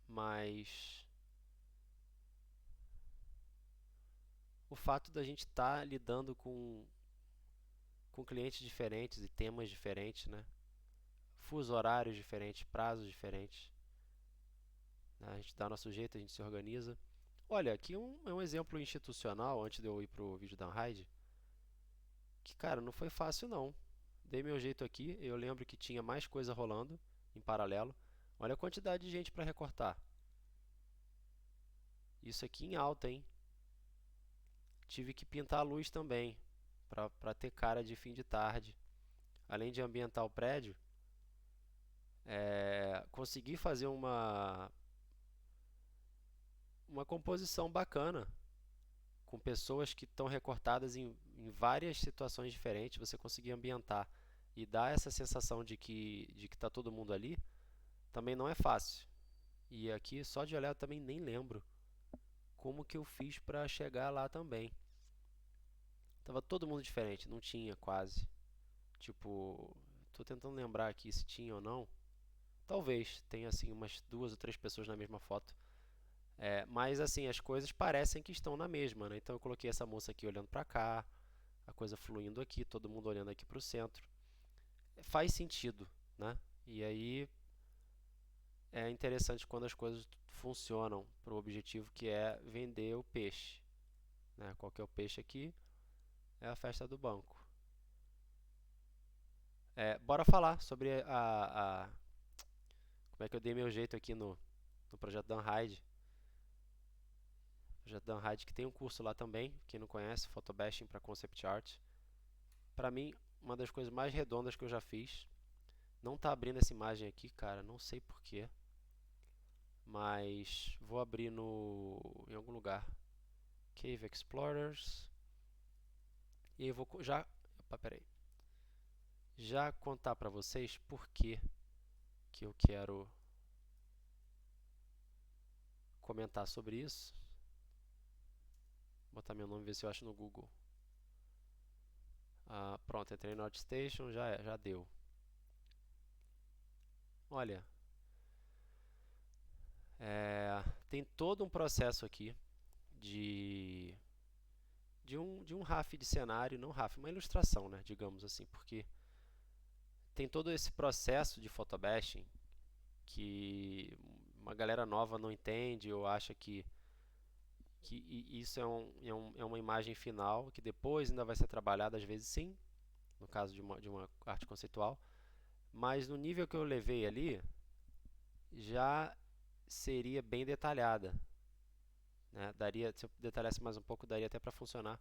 mas o fato da gente estar lidando com clientes diferentes e temas diferentes, né? Fuso horários diferentes, prazos diferentes. Né? A gente dá nosso jeito, a gente se organiza. Olha, aqui é um exemplo institucional, antes de eu ir pro vídeo da Unhide, que, cara, não foi fácil não. Dei meu jeito aqui, eu lembro que tinha mais coisa rolando em paralelo. Olha a quantidade de gente para recortar. Isso aqui em alta, hein? Tive que pintar a luz também, para ter cara de fim de tarde. Além de ambientar o prédio, consegui fazer uma composição bacana, com pessoas que estão recortadas em várias situações diferentes. Você conseguir ambientar e dar essa sensação de que está todo mundo ali, também não é fácil. E aqui, só de olhar, eu também nem lembro como que eu fiz para chegar lá também. Tava todo mundo diferente, não tinha quase. Tipo, tô tentando lembrar aqui se tinha ou não. Talvez tenha assim umas 2 ou 3 pessoas na mesma foto. Mas assim, as coisas parecem que estão na mesma, né? Então eu coloquei essa moça aqui olhando para cá, a coisa fluindo aqui, todo mundo olhando aqui para o centro. Faz sentido, né? E aí é interessante quando as coisas funcionam para o objetivo que é vender o peixe. Né? Qual que é o peixe aqui? É a festa do banco. Bora falar sobre como é que eu dei meu jeito aqui no projeto da Unhide. O projeto da Unhide que tem um curso lá também, quem não conhece, Photobashing para Concept Art. Para mim, uma das coisas mais redondas que eu já fiz. Não tá abrindo essa imagem aqui, cara, não sei porquê. Mas vou abrir em algum lugar. Cave Explorers. E eu vou já, opa, peraí, já contar para vocês por que eu quero comentar sobre isso. Vou botar meu nome e ver se eu acho no Google. Pronto, entrei no ArtStation, já deu. Olha, tem todo um processo aqui de um RAF de cenário, não RAF, uma ilustração, né, digamos assim, porque tem todo esse processo de photobashing que uma galera nova não entende ou acha isso é uma imagem final que depois ainda vai ser trabalhada, às vezes sim, no caso de uma arte conceitual, mas no nível que eu levei ali, já seria bem detalhada, né? Daria, se eu detalhasse mais um pouco, daria até para funcionar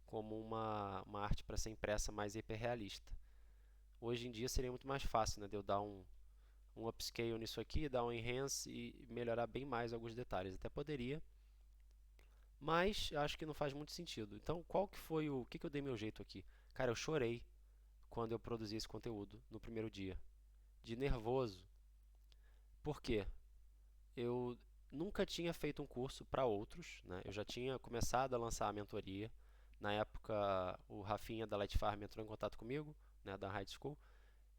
como uma arte para ser impressa mais hiperrealista. Hoje em dia seria muito mais fácil, né, de eu dar um upscale nisso aqui, dar um enhance e melhorar bem mais alguns detalhes. Até poderia, mas acho que não faz muito sentido. Então, qual que foi o que eu dei meu jeito aqui? Cara, eu chorei quando eu produzi esse conteúdo no primeiro dia, de nervoso. Por quê? Eu nunca tinha feito um curso para outros, né? Eu já tinha começado a lançar a mentoria. Na época, o Rafinha da Light Farm entrou em contato comigo, né, da High School,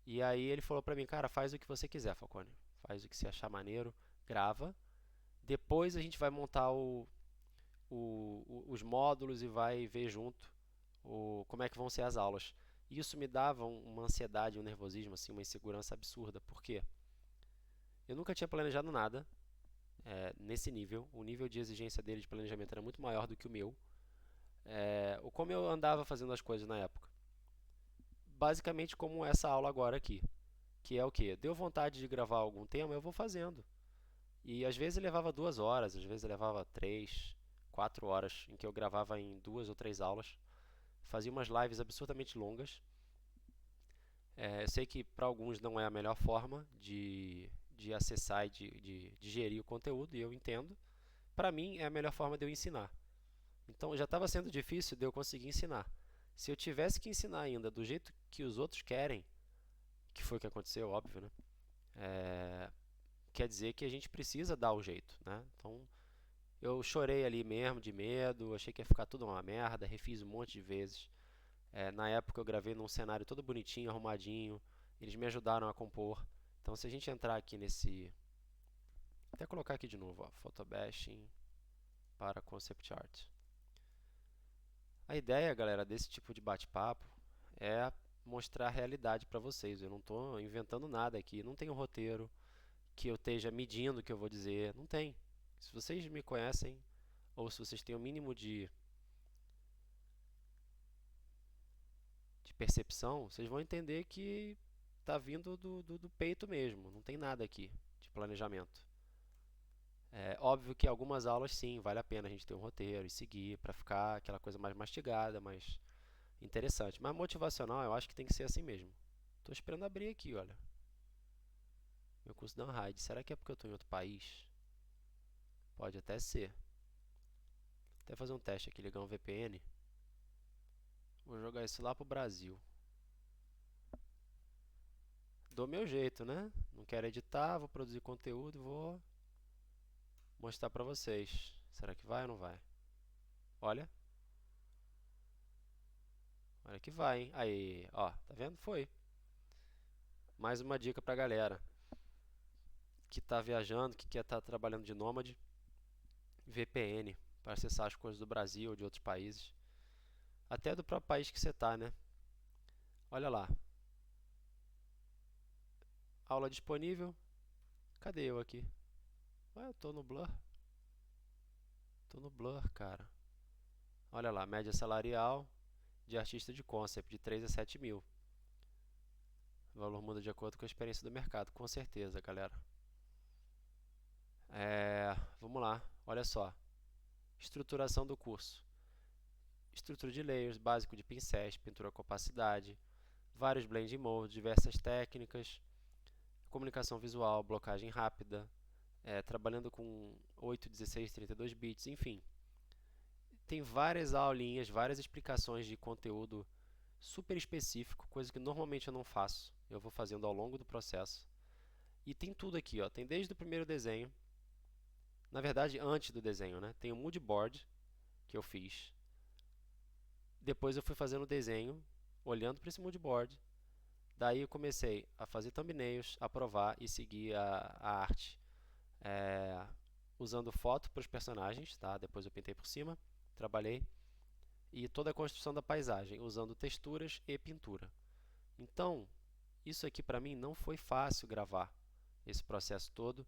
e aí ele falou para mim, cara, faz o que você quiser, Falcone. Faz o que você achar maneiro, grava. Depois a gente vai montar os módulos e vai ver junto como é que vão ser as aulas. Isso me dava uma ansiedade, um nervosismo, assim, uma insegurança absurda. Por quê? Eu nunca tinha planejado nada nesse nível. O nível de exigência dele de planejamento era muito maior do que o meu. Como eu andava fazendo as coisas na época. Basicamente como essa aula agora aqui. Que é o quê? Deu vontade de gravar algum tema, eu vou fazendo. E às vezes levava 2 horas, às vezes levava 3, 4 horas, em que eu gravava em 2 ou 3 aulas. Fazia umas lives absurdamente longas. Eu sei que para alguns não é a melhor forma de acessar e de digerir o conteúdo, e eu entendo. Para mim é a melhor forma de eu ensinar. Então já estava sendo difícil de eu conseguir ensinar. Se eu tivesse que ensinar ainda do jeito que os outros querem, que foi o que aconteceu, óbvio, né? É, quer dizer que a gente precisa dar o jeito, né? Então eu chorei ali mesmo de medo, achei que ia ficar tudo uma merda, refiz um monte de vezes. Na época eu gravei num cenário todo bonitinho, arrumadinho, eles me ajudaram a compor. Então se a gente entrar aqui nesse... Até colocar aqui de novo, ó, Photobashing para Concept Art. A ideia, galera, desse tipo de bate-papo é mostrar a realidade para vocês. Eu não estou inventando nada aqui, não tem um roteiro que eu esteja medindo o que eu vou dizer, não tem. Se vocês me conhecem, ou se vocês têm o mínimo de percepção, vocês vão entender que está vindo do peito mesmo, não tem nada aqui de planejamento. É óbvio que algumas aulas sim, vale a pena a gente ter um roteiro e seguir para ficar aquela coisa mais mastigada, mais interessante. Mas motivacional eu acho que tem que ser assim mesmo. Estou esperando abrir aqui, olha. Meu curso da Unride. Será que é porque eu estou em outro país? Pode até ser. Até fazer um teste aqui, ligar um VPN. Vou jogar isso lá pro Brasil. Dou meu jeito, né? Não quero editar, vou produzir conteúdo e vou mostrar pra vocês. Será que vai ou não vai? Olha. Olha que vai, hein? Aí, ó, tá vendo? Foi. Mais uma dica pra galera que tá viajando, que quer estar trabalhando de nômade. VPN, para acessar as coisas do Brasil ou de outros países. Até do próprio país que você tá, né? Olha lá. Aula disponível. Cadê eu aqui? Ué, eu tô no Blur. Tô no Blur, cara. Olha lá, média salarial de artista de concept, de 3 a 7 mil. O valor muda de acordo com a experiência do mercado, com certeza, galera. Vamos lá, olha só. Estruturação do curso. Estrutura de layers, básico de pincéis, pintura com opacidade, vários blending modes, diversas técnicas, comunicação visual, blocagem rápida, trabalhando com 8, 16, 32 bits, enfim. Tem várias aulinhas, várias explicações de conteúdo super específico, coisa que normalmente eu não faço. Eu vou fazendo ao longo do processo. E tem tudo aqui, ó. Tem desde o primeiro desenho, na verdade antes do desenho, né? Tem o mood board que eu fiz. Depois eu fui fazendo o desenho, olhando para esse mood board. Daí eu comecei a fazer thumbnails, aprovar e seguir a arte, é, usando foto para os personagens, tá? Depois eu pintei por cima, trabalhei e toda a construção da paisagem, usando texturas e pintura. Então, isso aqui para mim não foi fácil gravar esse processo todo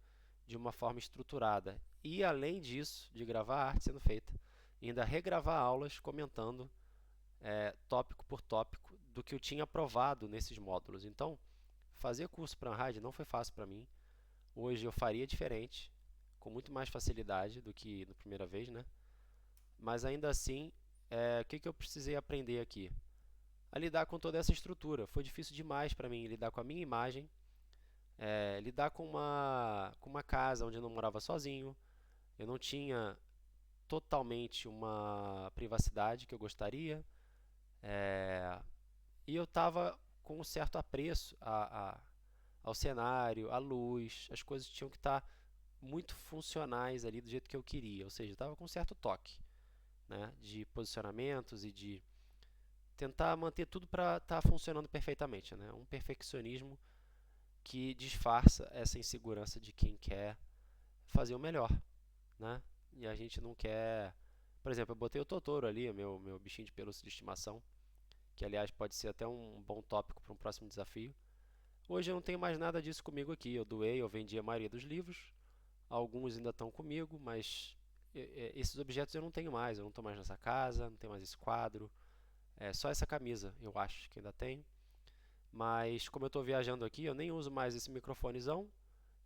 de uma forma estruturada. E além disso, de gravar a arte sendo feita, ainda regravar aulas comentando tópico por tópico do que eu tinha aprovado nesses módulos. Então, fazer curso para Unride não foi fácil para mim. Hoje eu faria diferente, com muito mais facilidade do que na primeira vez, né? Mas ainda assim, o que eu precisei aprender aqui? A lidar com toda essa estrutura. Foi difícil demais para mim lidar com a minha imagem, lidar com uma casa onde eu não morava sozinho, eu não tinha totalmente uma privacidade que eu gostaria, e eu estava com um certo apreço ao cenário, à luz, as coisas tinham que estar muito funcionais ali do jeito que eu queria, ou seja, estava com um certo toque, né, de posicionamentos e de tentar manter tudo para estar funcionando perfeitamente, né, um perfeccionismo que disfarça essa insegurança de quem quer fazer o melhor, né, e a gente não quer, por exemplo, eu botei o Totoro ali, o meu bichinho de pelúcia de estimação, que aliás pode ser até um bom tópico para um próximo desafio. Hoje eu não tenho mais nada disso comigo aqui, eu doei, eu vendi a maioria dos livros, alguns ainda estão comigo, mas esses objetos eu não tenho mais, eu não estou mais nessa casa, não tenho mais esse quadro, só essa camisa eu acho que ainda tenho, mas como eu estou viajando aqui, eu nem uso mais esse microfonezão,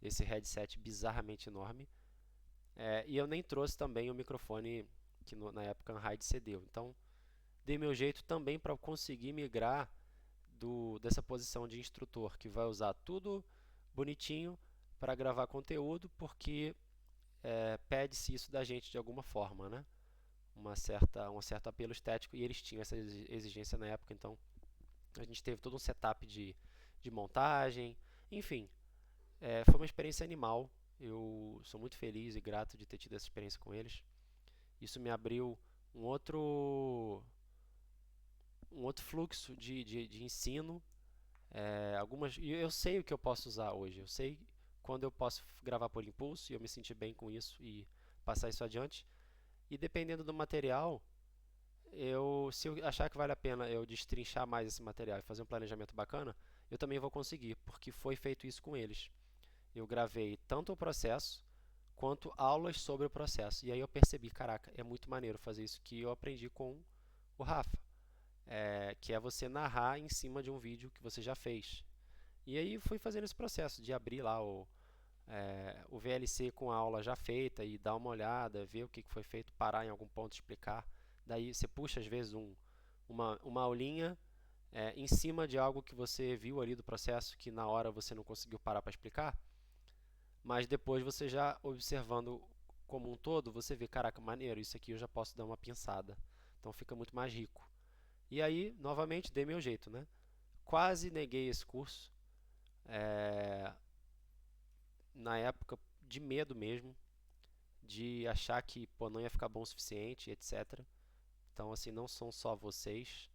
esse headset bizarramente enorme, e eu nem trouxe também o microfone que na época a Unride cedeu, então dei meu jeito também para conseguir migrar dessa posição de instrutor, que vai usar tudo bonitinho para gravar conteúdo, porque pede-se isso da gente de alguma forma, né? Um certo apelo estético, e eles tinham essa exigência na época, então a gente teve todo um setup de montagem, enfim, foi uma experiência animal, eu sou muito feliz e grato de ter tido essa experiência com eles. Isso me abriu um outro fluxo de ensino. E eu sei o que eu posso usar hoje, eu sei quando eu posso gravar por impulso e eu me sentir bem com isso e passar isso adiante. E dependendo do material, se eu achar que vale a pena eu destrinchar mais esse material e fazer um planejamento bacana, eu também vou conseguir, porque foi feito isso com eles. Eu gravei tanto o processo quanto aulas sobre o processo. E aí eu percebi, caraca, é muito maneiro fazer isso que eu aprendi com o Rafa, que é você narrar em cima de um vídeo que você já fez. E aí fui fazendo esse processo de abrir lá o VLC com a aula já feita e dar uma olhada, ver o que foi feito, parar em algum ponto, explicar. Daí você puxa às vezes uma aulinha em cima de algo que você viu ali do processo que na hora você não conseguiu parar para explicar, mas depois você já observando como um todo, você vê, caraca, maneiro, isso aqui eu já posso dar uma pinçada. Então fica muito mais rico. E aí, novamente, dei meu jeito, né? Quase neguei esse curso, é, na época de medo mesmo, de achar que pô, não ia ficar bom o suficiente, etc. Então, assim, não são só vocês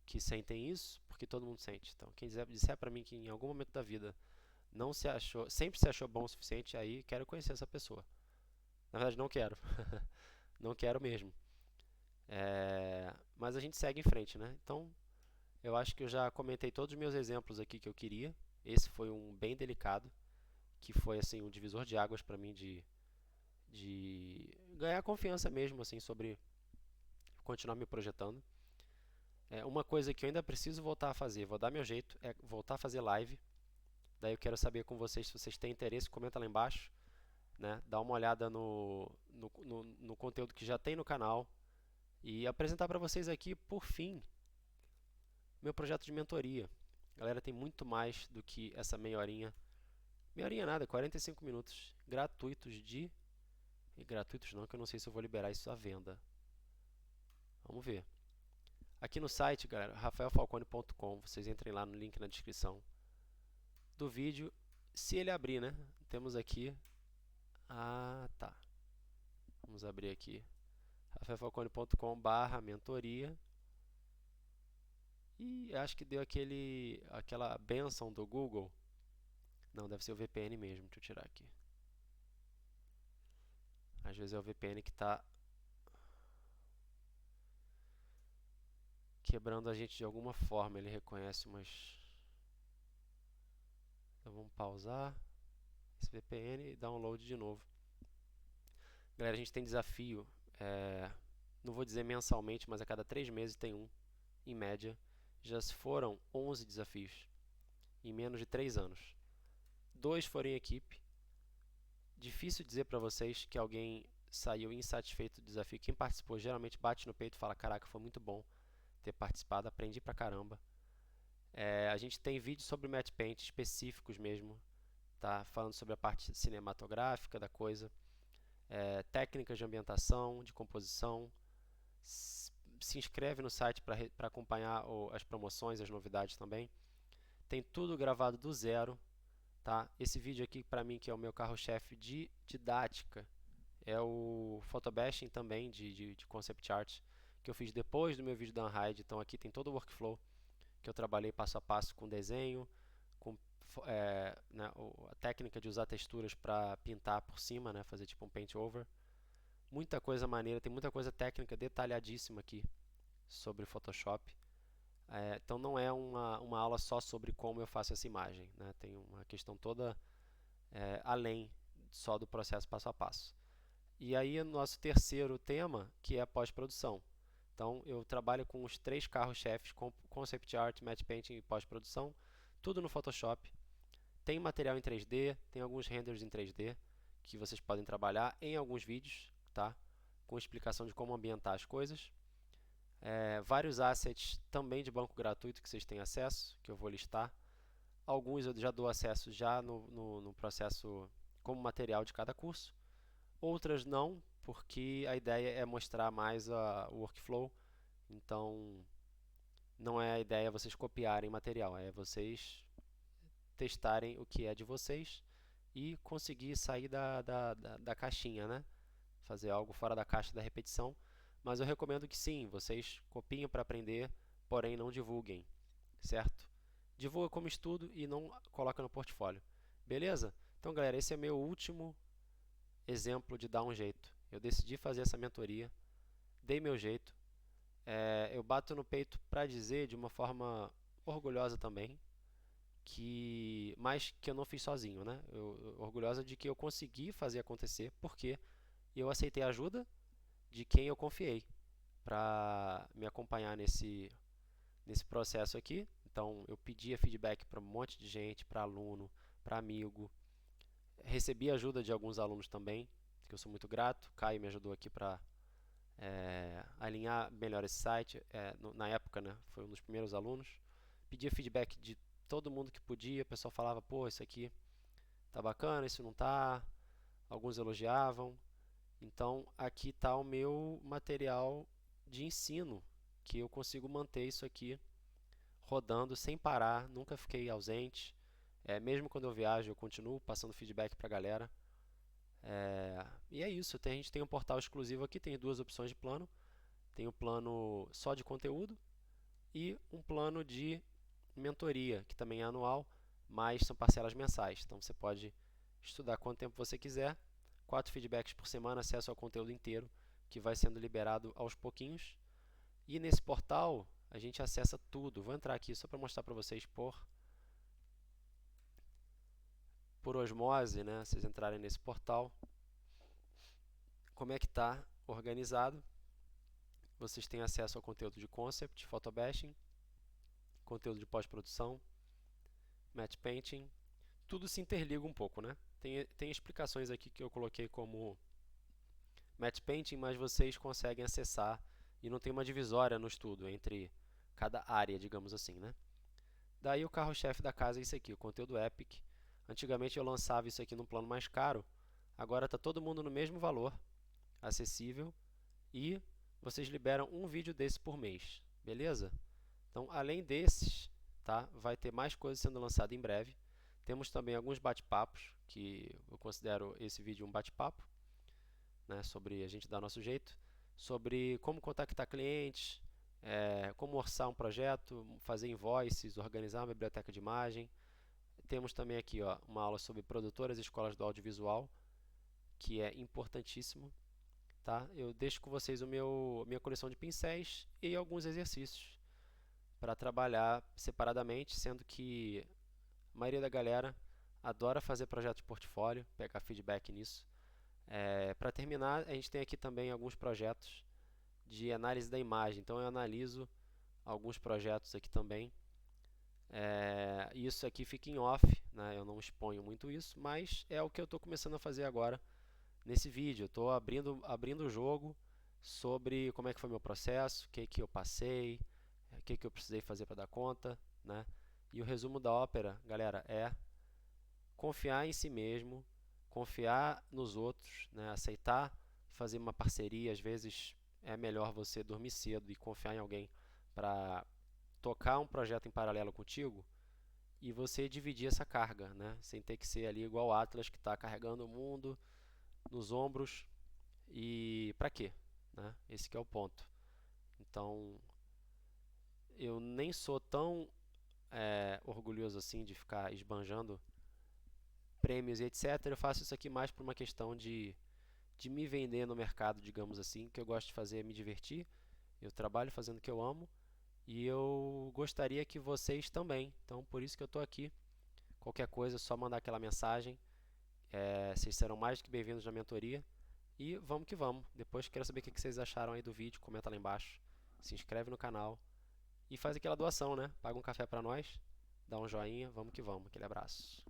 que sentem isso, porque todo mundo sente. Então, quem disser para mim que em algum momento da vida não se achou, sempre se achou bom o suficiente, aí quero conhecer essa pessoa. Na verdade, não quero. Não quero mesmo. Mas a gente segue em frente, né? Então, eu acho que eu já comentei todos os meus exemplos aqui que eu queria. Esse foi um bem delicado, que foi assim um divisor de águas para mim de ganhar confiança mesmo assim sobre continuar me projetando. Uma coisa que eu ainda preciso voltar a fazer, vou dar meu jeito, é voltar a fazer live. Daí eu quero saber com vocês se vocês têm interesse, comenta lá embaixo, né? Dá uma olhada no conteúdo que já tem no canal e apresentar para vocês aqui, por fim, meu projeto de mentoria. Galera, tem muito mais do que essa meia horinha. Meia horinha nada, 45 minutos gratuitos E gratuitos não, que eu não sei se eu vou liberar isso à venda. Vamos ver. Aqui no site, galera, rafaelfalcone.com, vocês entrem lá no link na descrição do vídeo, se ele abrir, né? Temos aqui, tá. Vamos abrir aqui, rafaelfalcone.com/mentoria. E acho que deu aquela benção do Google. Não, deve ser o VPN mesmo, deixa eu tirar aqui. Às vezes é o VPN que está quebrando a gente de alguma forma, ele reconhece umas... Então vamos pausar. esse VPN e download de novo. Galera, a gente tem desafio, não vou dizer mensalmente, mas a cada 3 meses tem um, em média. Já se foram 11 desafios em menos de 3 anos. 2 foram em equipe. Difícil dizer para vocês que alguém saiu insatisfeito do desafio. Quem participou geralmente bate no peito e fala: caraca, foi muito bom ter participado, aprendi pra caramba. A gente tem vídeos sobre Matte Paint específicos mesmo, tá? Falando sobre a parte cinematográfica da coisa, técnicas de ambientação, de composição. Se inscreve no site para acompanhar as promoções, as novidades também. Tem tudo gravado do zero, tá? Esse vídeo aqui para mim, que é o meu carro-chefe de didática, é o photobashing também de concept art, que eu fiz depois do meu vídeo da Unhide. Então aqui tem todo o workflow que eu trabalhei passo a passo com desenho, com né, a técnica de usar texturas para pintar por cima, né, fazer tipo um paint over. Muita coisa maneira, tem muita coisa técnica detalhadíssima aqui sobre Photoshop. Então não é uma aula só sobre como eu faço essa imagem, né? Tem uma questão toda além só do processo passo a passo. E aí o nosso terceiro tema, que é a pós-produção. Então eu trabalho com os 3 carros-chefes, Concept Art, Matte Painting e pós-produção, tudo no Photoshop. Tem material em 3D, tem alguns renders em 3D que vocês podem trabalhar em alguns vídeos, tá? Com explicação de como ambientar as coisas. Vários assets também de banco gratuito que vocês têm acesso, que eu vou listar. Alguns eu já dou acesso já no processo como material de cada curso. Outras não, porque a ideia é mostrar mais o workflow. Então, não é a ideia vocês copiarem material, é vocês testarem o que é de vocês e conseguir sair da caixinha, né? Fazer algo fora da caixa da repetição. Mas eu recomendo que sim, vocês copiem para aprender, porém não divulguem, certo? Divulga como estudo e não coloca no portfólio. Beleza? Então, galera, esse é meu último exemplo de dar um jeito. Eu decidi fazer essa mentoria, dei meu jeito. Eu bato no peito para dizer de uma forma orgulhosa também, mas que eu não fiz sozinho, né? Orgulhosa de que eu consegui fazer acontecer, porque eu aceitei a ajuda de quem eu confiei para me acompanhar nesse processo aqui. Então, eu pedia feedback para um monte de gente, para aluno, para amigo. Recebi ajuda de alguns alunos também, que eu sou muito grato. Caio me ajudou aqui para alinhar melhor esse site. Na época, né, foi um dos primeiros alunos. Pedia feedback de todo mundo que podia. O pessoal falava: pô, isso aqui tá bacana, isso não tá. Alguns elogiavam. Então, aqui está o meu material de ensino, que eu consigo manter isso aqui rodando sem parar, nunca fiquei ausente. Mesmo quando eu viajo, eu continuo passando feedback para a galera. E é isso, a gente tem um portal exclusivo aqui, tem 2 opções de plano. Tem o plano só de conteúdo e um plano de mentoria, que também é anual, mas são parcelas mensais. Então você pode estudar quanto tempo você quiser, 4 feedbacks por semana, acesso ao conteúdo inteiro, que vai sendo liberado aos pouquinhos. E nesse portal a gente acessa tudo. Vou entrar aqui só para mostrar para vocês por osmose, né? Vocês entrarem nesse portal, como é que está organizado. Vocês têm acesso ao conteúdo de concept, photobashing, conteúdo de pós-produção, matte painting. Tudo se interliga um pouco, né? Tem explicações aqui que eu coloquei como matte painting, mas vocês conseguem acessar e não tem uma divisória no estudo entre cada área, digamos assim, né? Daí o carro-chefe da casa é isso aqui, o conteúdo Epic. Antigamente eu lançava isso aqui num plano mais caro, agora está todo mundo no mesmo valor, acessível, e vocês liberam um vídeo desse por mês, beleza? Então, além desses, tá, vai ter mais coisas sendo lançadas em breve. Temos também alguns bate-papos, que eu considero esse vídeo um bate-papo, né, sobre a gente dar nosso jeito, sobre como contactar clientes, como orçar um projeto, fazer invoices, organizar uma biblioteca de imagem. Temos também aqui uma aula sobre produtoras e escolas do audiovisual, que é importantíssimo. Tá? Eu deixo com vocês minha coleção de pincéis e alguns exercícios para trabalhar separadamente, sendo que a maioria da galera adora fazer projeto de portfólio, pegar feedback nisso. Para terminar, a gente tem aqui também alguns projetos de análise da imagem. Então eu analiso alguns projetos aqui também. Isso aqui fica em off, né? Eu não exponho muito isso, mas é o que eu estou começando a fazer agora nesse vídeo. Eu estou abrindo o jogo sobre como é que foi meu processo, o que que eu passei, o que que eu precisei fazer para dar conta, né? E o resumo da ópera, galera, é confiar em si mesmo, confiar nos outros, né? Aceitar fazer uma parceria. Às vezes é melhor você dormir cedo e confiar em alguém para tocar um projeto em paralelo contigo e você dividir essa carga, né? Sem ter que ser ali igual o Atlas que está carregando o mundo nos ombros. E para quê? Né? Esse que é o ponto. Então, eu nem sou tão orgulhoso assim de ficar esbanjando prêmios e etc. Eu faço isso aqui mais por uma questão de me vender no mercado, digamos assim. O que eu gosto de fazer é me divertir. Eu trabalho fazendo o que eu amo e eu gostaria que vocês também. Então, por isso que eu estou aqui. Qualquer coisa, é só mandar aquela mensagem. Vocês serão mais do que bem-vindos na mentoria. E vamos que vamos. Depois quero saber o que vocês acharam aí do vídeo. Comenta lá embaixo. Se inscreve no canal. E faz aquela doação, né? Paga um café pra nós. Dá um joinha. Vamos que vamos. Aquele abraço.